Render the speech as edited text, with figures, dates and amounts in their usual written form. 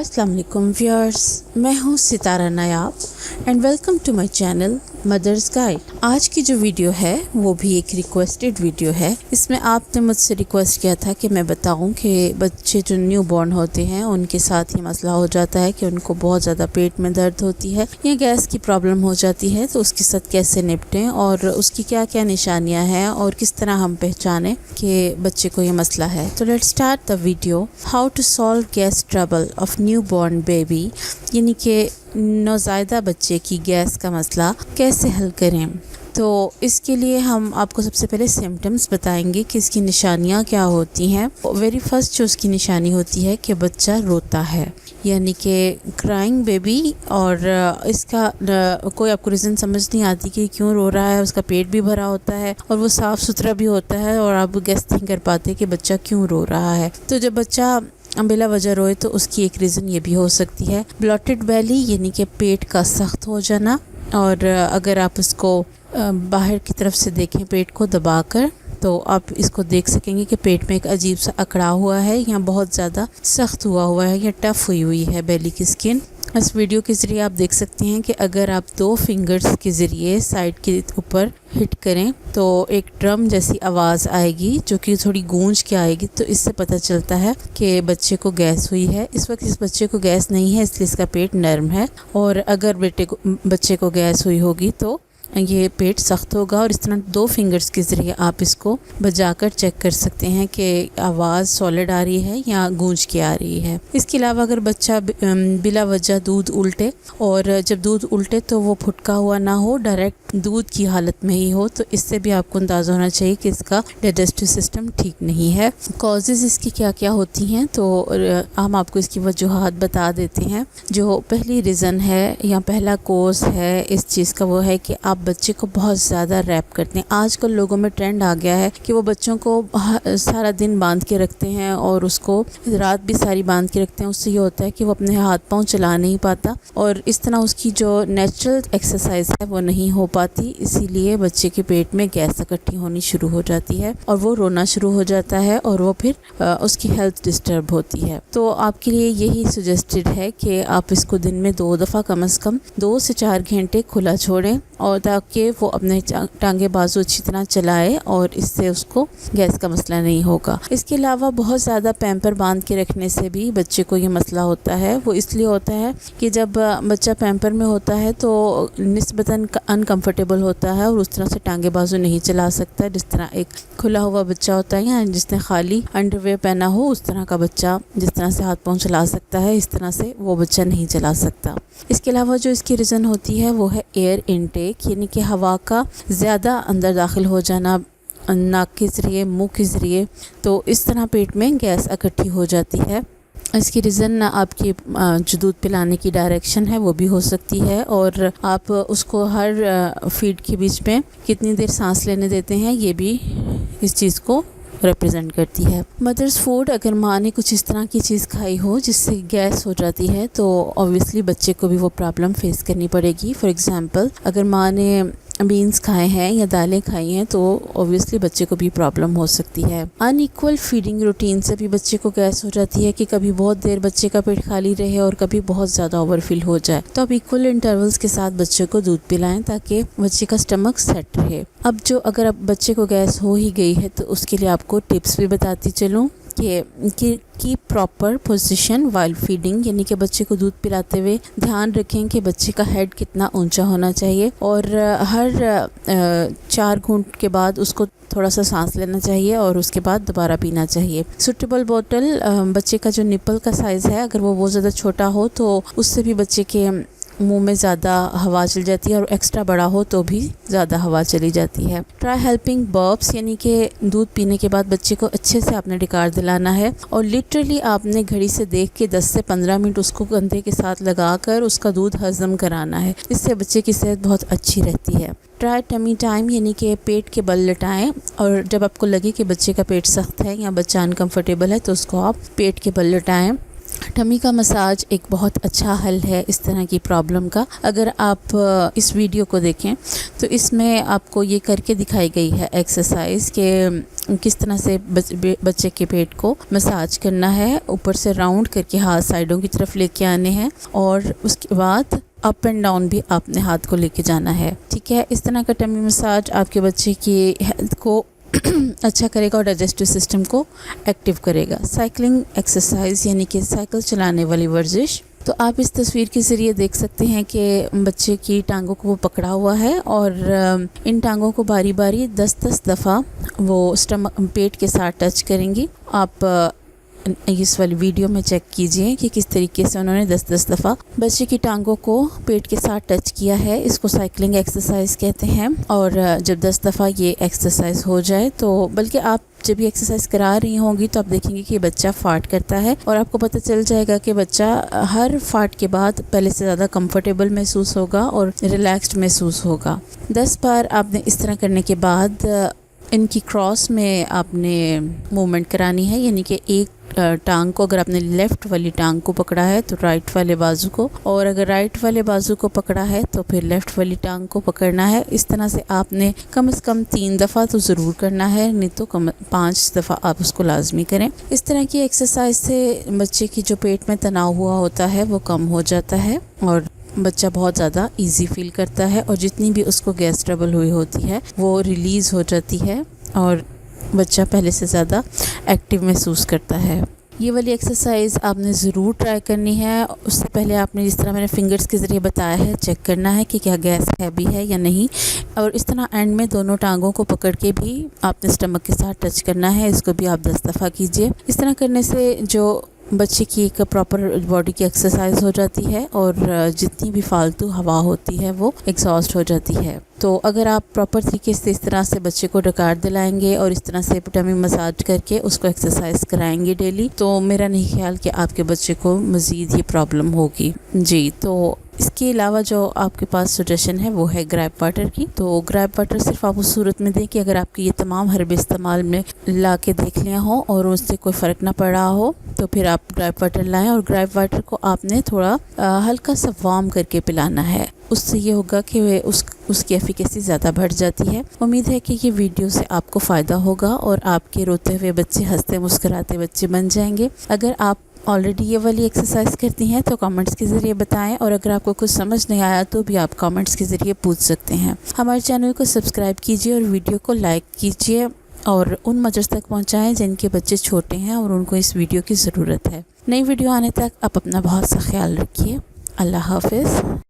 अस्सलाम वालेकुम व्यूअर्स, मैं हूँ Sitara Nayab and welcome to my channel mothers guide. आज की जो वीडियो है वो भी एक रिक्वेस्टेड वीडियो है। इसमें आपने मुझसे रिक्वेस्ट किया था कि मैं बताऊं कि बच्चे जो न्यू बॉर्न होते हैं उनके साथ ये मसला हो जाता है कि उनको बहुत ज़्यादा पेट में दर्द होती है या गैस की प्रॉब्लम हो जाती है, तो उसके साथ कैसे निपटें और उसकी क्या क्या निशानियाँ हैं और किस तरह हम पहचानें कि बच्चे को ये मसला है। तो let's start the video. How to solve gas trouble of newborn baby, यानी कि नौज़ायदा बच्चे की गैस का मसला कैसे हल करें। तो इसके लिए हम आपको सबसे पहले सिम्टम्स बताएंगे कि इसकी निशानियाँ क्या होती हैं। वेरी फर्स्ट जो उसकी निशानी होती है कि बच्चा रोता है, यानी कि क्राइंग बेबी, और इसका कोई आपको रीज़न समझ नहीं आती कि क्यों रो रहा है। उसका पेट भी भरा होता है और वो साफ़ सुथरा भी होता है और आप गेस नहीं कर पाते कि बच्चा क्यों रो रहा है। तो जब बच्चा बिला वजह रोए तो उसकी एक रीज़न ये भी हो सकती है ब्लॉटेड बेली, यानी कि पेट का सख्त हो जाना। और अगर आप इसको बाहर की तरफ से देखें पेट को दबाकर, तो आप इसको देख सकेंगे कि पेट में एक अजीब सा अकड़ा हुआ है या बहुत ज़्यादा सख्त हुआ है या टफ़ हुई है बेली की स्किन। इस वीडियो के ज़रिए आप देख सकते हैं कि अगर आप 2 फिंगर्स के ज़रिए साइड के ऊपर हिट करें तो एक ड्रम जैसी आवाज़ आएगी जो कि थोड़ी गूंज के आएगी। तो इससे पता चलता है कि बच्चे को गैस हुई है। इस वक्त इस बच्चे को गैस नहीं है, इसलिए इसका पेट नरम है। और अगर बच्चे को गैस हुई होगी तो ये पेट सख्त होगा। और इस तरह 2 फिंगर्स के ज़रिए आप इसको बजाकर चेक कर सकते हैं कि आवाज़ सॉलिड आ रही है या गूंज के आ रही है। इसके अलावा अगर बच्चा बिला वजह दूध उल्टे, और जब दूध उल्टे तो वो फुटका हुआ ना हो, डायरेक्ट दूध की हालत में ही हो, तो इससे भी आपको अंदाज़ा होना चाहिए कि इसका डाइजेस्टिव सिस्टम ठीक नहीं है। कॉजेज़ इसकी क्या क्या होती हैं, तो हम आपको इसकी वजूहात बता देते हैं। जो पहली रीज़न है या पहला कोज़ है इस चीज़ का, वो है कि आप बच्चे को बहुत ज़्यादा रैप करते हैं। आजकल लोगों में ट्रेंड आ गया है कि वो बच्चों को सारा दिन बांध के रखते हैं और उसको रात भी सारी बांध के रखते हैं। उससे ये होता है कि वो अपने हाथ पांव चला नहीं पाता और इस तरह उसकी जो नेचुरल एक्सरसाइज है वो नहीं हो पाती। इसीलिए बच्चे के पेट में गैस इकट्ठी होनी शुरू हो जाती है और वो रोना शुरू हो जाता है और वो फिर उसकी हेल्थ डिस्टर्ब होती है। तो आपके लिए यही सजेस्टेड है कि आप इसको दिन में 2 दफ़ा कम से कम 2 से 4 घंटे खुला छोड़ें, और ताकि वो अपने टांगे बाजू अच्छी तरह चलाए और इससे उसको गैस का मसला नहीं होगा। इसके अलावा बहुत ज़्यादा पैम्पर बांध के रखने से भी बच्चे को ये मसला होता है। वो इसलिए होता है कि जब बच्चा पैम्पर में होता है तो निस्बतन अनकम्फर्टेबल होता है और उस तरह से टांगे बाजू नहीं चला सकता, जिस तरह एक खुला हुआ बच्चा होता है या जिसने खाली अंडरवेयर पहना हो उस तरह का बच्चा जिस तरह से हाथ पाँव चला सकता है, इस तरह से वो बच्चा नहीं चला सकता। इसके अलावा जो इसकी रीज़न होती है वो है एयर इनटेक, यानी कि हवा का ज़्यादा अंदर दाखिल हो जाना नाक के ज़रिए, मुंह के ज़रिए। तो इस तरह पेट में गैस इकट्ठी हो जाती है। इसकी रीज़न आपकी जो दूध पिलाने की डायरेक्शन है वो भी हो सकती है, और आप उसको हर फीड के बीच में कितनी देर सांस लेने देते हैं ये भी इस चीज़ को रिप्रेजेंट करती है। मदर्स फूड, अगर माँ ने कुछ इस तरह की चीज़ खाई हो जिससे गैस हो जाती है तो ऑब्वियसली बच्चे को भी वो प्रॉब्लम फेस करनी पड़ेगी। फॉर एग्ज़ाम्पल अगर माँ ने बीन्स खाए हैं या दालें खाई हैं तो ऑब्वियसली बच्चे को भी प्रॉब्लम हो सकती है। अनइक्वल फीडिंग रूटीन से भी बच्चे को गैस हो जाती है कि कभी बहुत देर बच्चे का पेट खाली रहे और कभी बहुत ज़्यादा ओवरफिल हो जाए। तो आप इक्वल इंटरवल्स के साथ बच्चे को दूध पिलाएं ताकि बच्चे का स्टमक सेट रहे। अब जो अगर अब बच्चे को गैस हो ही गई है तो उसके लिए आपको टिप्स भी बताती चलूँ कि प्रॉपर पोजीशन वाइल फीडिंग, यानी कि बच्चे को दूध पिलाते हुए ध्यान रखें कि बच्चे का हेड कितना ऊंचा होना चाहिए और हर 4 घूंट के बाद उसको थोड़ा सा सांस लेना चाहिए और उसके बाद दोबारा पीना चाहिए। सूटेबल बॉटल, बच्चे का जो निपल का साइज़ है अगर वो बहुत ज़्यादा छोटा हो तो उससे भी बच्चे के मुंह में ज़्यादा हवा चल जाती है, और एक्स्ट्रा बड़ा हो तो भी ज़्यादा हवा चली जाती है। ट्राई हेल्पिंग बर्प्स, यानी कि दूध पीने के बाद बच्चे को अच्छे से आपने डिकार दिलाना है और लिटरली आपने घड़ी से देख के 10 से 15 मिनट उसको कंधे के साथ लगाकर उसका दूध हजम कराना है। इससे बच्चे की सेहत बहुत अच्छी रहती है। ट्राई टमी टाइम, यानी कि पेट के बल लटाएं, और जब आपको लगे कि बच्चे का पेट सख्त है या बच्चा अनकम्फर्टेबल है तो उसको आप पेट के बल लटाएं ٹمی کا مساج ایک بہت اچھا حل ہے اس طرح کی پرابلم کا۔ اگر آپ اس ویڈیو کو دیکھیں تو اس میں آپ کو یہ کر کے دکھائی گئی ہے ایکسرسائز کہ کس طرح سے بچے کے پیٹ کو مساج کرنا ہے۔ اوپر سے راؤنڈ کر کے ہاتھ سائڈوں کی طرف لے کے آنے ہیں اور اس کے بعد اپ اینڈ ڈاؤن بھی آپ نے ہاتھ کو لے کے جانا ہے، ٹھیک ہے۔ اس طرح کا ٹمی مساج آپ کے بچے کی ہیلتھ کو اچھا کرے گا اور ڈائجسٹو سسٹم کو ایکٹیو کرے گا۔ سائیکلنگ ایکسرسائز یعنی کہ سائیکل چلانے والی ورزش، تو آپ اس تصویر کے ذریعے دیکھ سکتے ہیں کہ بچے کی ٹانگوں کو وہ پکڑا ہوا ہے اور ان ٹانگوں کو باری باری 10 دفعہ وہ پیٹ کے ساتھ ٹچ کریں گی۔ آپ اس والی ویڈیو میں چیک کیجئے کہ کس طریقے سے انہوں نے 10 دفعہ بچے کی ٹانگوں کو پیٹ کے ساتھ ٹچ کیا ہے۔ اس کو سائیکلنگ ایکسرسائز کہتے ہیں۔ اور جب 10 دفعہ یہ ایکسرسائز ہو جائے تو بلکہ آپ جب یہ ایکسرسائز کرا رہی ہوں گی تو آپ دیکھیں گے کہ بچہ فارٹ کرتا ہے اور آپ کو پتہ چل جائے گا کہ بچہ ہر فارٹ کے بعد پہلے سے زیادہ کمفرٹیبل محسوس ہوگا اور ریلیکسڈ محسوس ہوگا۔ 10 بار آپ نے اس طرح کرنے کے بعد ان کی کراس میں آپ نے موومنٹ کرانی ہے، یعنی کہ ایک ٹانگ کو اگر آپ نے لیفٹ والی ٹانگ کو پکڑا ہے تو رائٹ والے بازو کو، اور اگر رائٹ والے بازو کو پکڑا ہے تو پھر لیفٹ والی ٹانگ کو پکڑنا ہے۔ اس طرح سے آپ نے کم از کم 3 دفعہ تو ضرور کرنا ہے، نہیں تو 5 دفعہ آپ اس کو لازمی کریں۔ اس طرح کی ایکسرسائز سے بچے کی جو پیٹ میں تناؤ ہوا ہوتا ہے وہ کم ہو جاتا ہے اور بچہ بہت زیادہ ایزی فیل کرتا ہے، اور جتنی بھی اس کو گیس ٹربل ہوئی ہوتی ہے وہ ریلیز ہو جاتی ہے اور بچہ پہلے سے زیادہ ایکٹیو محسوس کرتا ہے۔ یہ والی ایکسرسائز آپ نے ضرور ٹرائی کرنی ہے۔ اس سے پہلے آپ نے جس طرح میں نے فنگرز کے ذریعے بتایا ہے چیک کرنا ہے کہ کیا گیس ہیوی ہے یا نہیں، اور اس طرح اینڈ میں دونوں ٹانگوں کو پکڑ کے بھی آپ نے اسٹمک کے ساتھ ٹچ کرنا ہے۔ اس کو بھی آپ 10 دفعہ کیجئے۔ اس طرح کرنے سے جو بچے کی ایک پراپر باڈی کی ایکسرسائز ہو جاتی ہے اور جتنی بھی فالتو ہوا ہوتی ہے وہ ایگزاسٹ ہو جاتی ہے۔ تو اگر آپ پراپر طریقے سے اس طرح سے بچے کو ڈکار دلائیں گے اور اس طرح سے ٹمی مساج کر کے اس کو ایکسرسائز کرائیں گے ڈیلی، تو میرا نہیں خیال کہ آپ کے بچے کو مزید یہ پرابلم ہوگی۔ جی، تو اس کے علاوہ جو آپ کے پاس سجیشن ہے وہ ہے گریپ واٹر کی۔ تو گریپ واٹر صرف آپ اس صورت میں دیں کہ اگر آپ کی یہ تمام حربے استعمال میں لا کے دیکھ لیا ہوں اور اس سے کوئی فرق نہ پڑ رہا ہو تو پھر آپ گریپ واٹر لائیں، اور گریپ واٹر کو آپ نے تھوڑا ہلکا سا وارم کر کے پلانا ہے۔ اس سے یہ ہوگا کہ اس کی ایفیکیسی زیادہ بڑھ جاتی ہے۔ امید ہے کہ یہ ویڈیو سے آپ کو فائدہ ہوگا اور آپ کے روتے ہوئے بچے ہنستے مسکراتے بچے بن جائیں گے۔ اگر آپ آلریڈی یہ والی ایکسرسائز کرتی ہیں تو کامنٹس کے ذریعے بتائیں، اور اگر آپ کو کچھ سمجھ نہیں آیا تو بھی آپ کامنٹس کے ذریعے پوچھ سکتے ہیں۔ ہمارے چینل کو سبسکرائب کیجئے اور ویڈیو کو لائک کیجئے اور ان مدرس تک پہنچائیں جن کے بچے چھوٹے ہیں اور ان کو اس ویڈیو کی ضرورت ہے۔ نئی ویڈیو آنے تک آپ اپنا بہت سا خیال رکھیے۔ اللہ حافظ۔